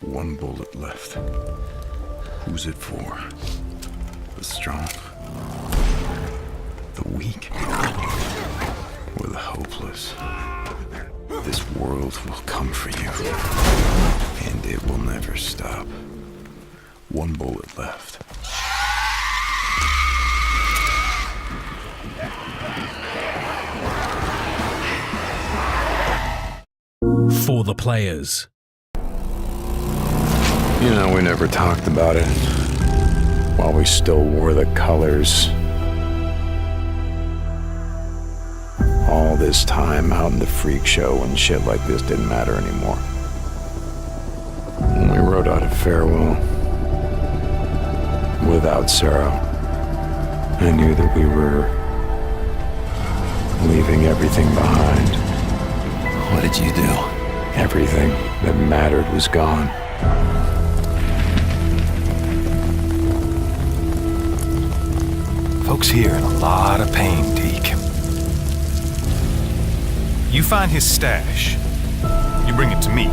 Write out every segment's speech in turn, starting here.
One bullet left. Who's it for? The strong? The weak? Or the hopeless? This world will come for you. And it will never stop. One bullet left. For the players. You know, we never talked about it. While we still wore the colors. All this time out in the freak show when shit like this didn't matter anymore. When we wrote out a farewell, without Sarah, I knew that we were leaving everything behind. What did you do? Everything that mattered was gone. Folks here in a lot of pain, Deke. You find his stash. You bring it to me.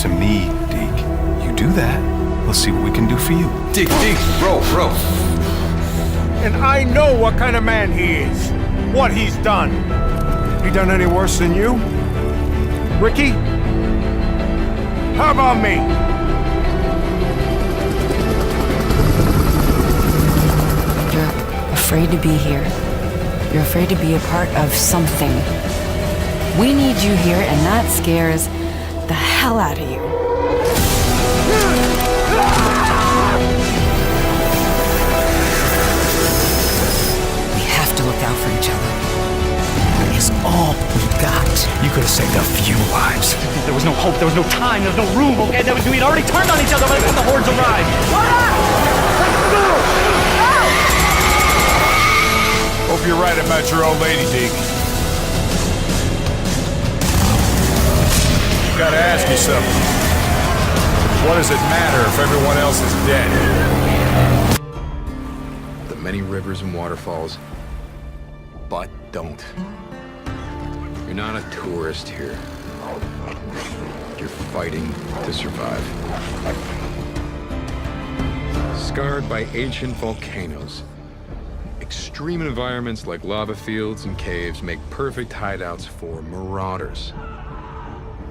To me, Deke. You do that, we'll see what we can do for you. Deke, bro. And I know what kind of man he is. What he's done. He done any worse than you? Ricky? How about me? You're afraid to be here. You're afraid to be a part of something. We need you here, and that scares the hell out of you. We have to look out for each other. It's all we got. You could have saved a few lives. There was no hope, there was no time, there was no room, okay? We'd already turned on each other when the Hordes arrived. Hope you're right about your old lady, Deke. Gotta ask you something. What does it matter if everyone else is dead? The many rivers and waterfalls, but don't. You're not a tourist here. You're fighting to survive. Scarred by ancient volcanoes, extreme environments like lava fields and caves make perfect hideouts for marauders.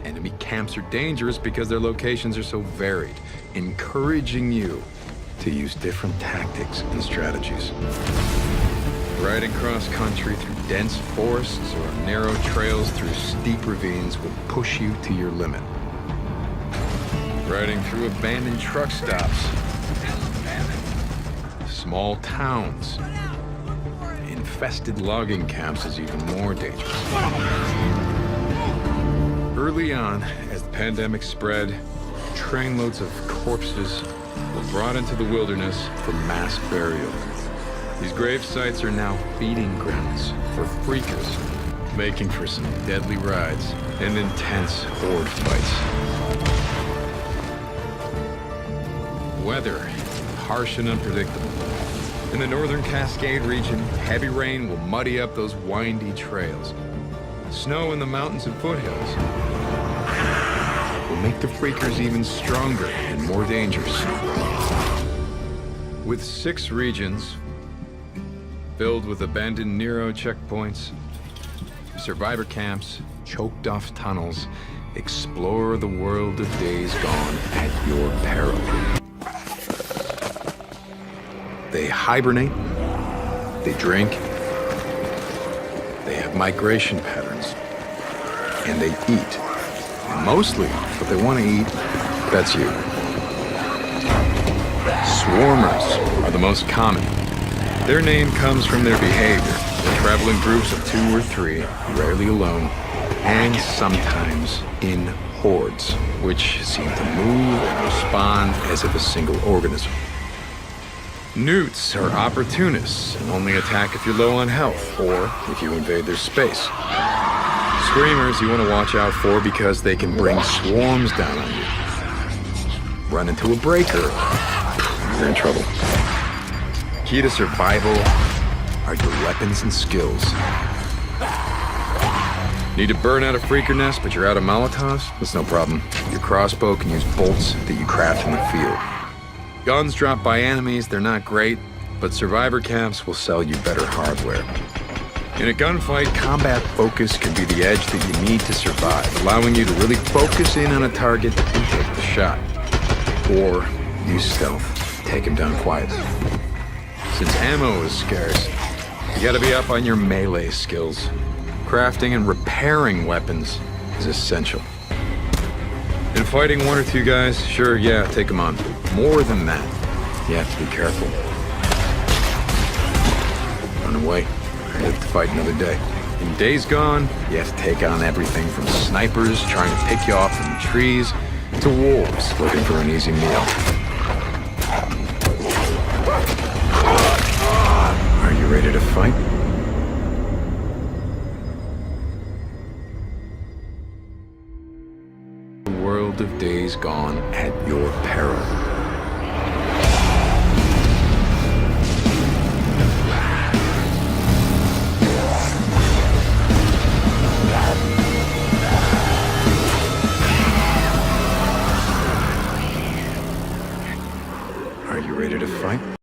Enemy camps are dangerous because their locations are so varied, encouraging you to use different tactics and strategies. Riding cross-country through dense forests or on narrow trails through steep ravines will push you to your limit. Riding through abandoned truck stops, small towns, infested logging camps is even more dangerous. Early on, as the pandemic spread, trainloads of corpses were brought into the wilderness for mass burial. These grave sites are now feeding grounds for freakers, making for some deadly rides and intense horde fights. Weather, harsh and unpredictable. In the northern Cascade region, heavy rain will muddy up those windy trails. Snow in the mountains and foothills will make the freakers even stronger and more dangerous. With 6 regions filled with abandoned Nero checkpoints, survivor camps, choked off tunnels, explore the world of days gone at your peril. They hibernate, they drink, they have migration patterns, and they eat. And mostly, what they want to eat, that's you. Swarmers are the most common. Their name comes from their behavior. They travel in groups of 2 or 3, rarely alone, and sometimes in hordes, which seem to move and respond as if a single organism. Newts are opportunists and only attack if you're low on health or if you invade their space. Screamers you want to watch out for because they can bring swarms down on you. Run into a breaker, you're in trouble. Key to survival are your weapons and skills. Need to burn out a freaker nest, but you're out of Molotovs? That's no problem. Your crossbow can use bolts that you craft in the field. Guns dropped by enemies, they're not great, but survivor camps will sell you better hardware. In a gunfight, combat focus can be the edge that you need to survive, allowing you to really focus in on a target and take the shot. Or use stealth, take him down quietly. Since ammo is scarce, you gotta be up on your melee skills. Crafting and repairing weapons is essential. In fighting one or two guys, sure, yeah, take them on. More than that, you have to be careful. Run away. Live to fight another day. In Days Gone, you have to take on everything from snipers trying to pick you off from the trees to wolves looking for an easy meal. Are you ready to fight? The world of Days Gone at your peril. Are you ready to fight?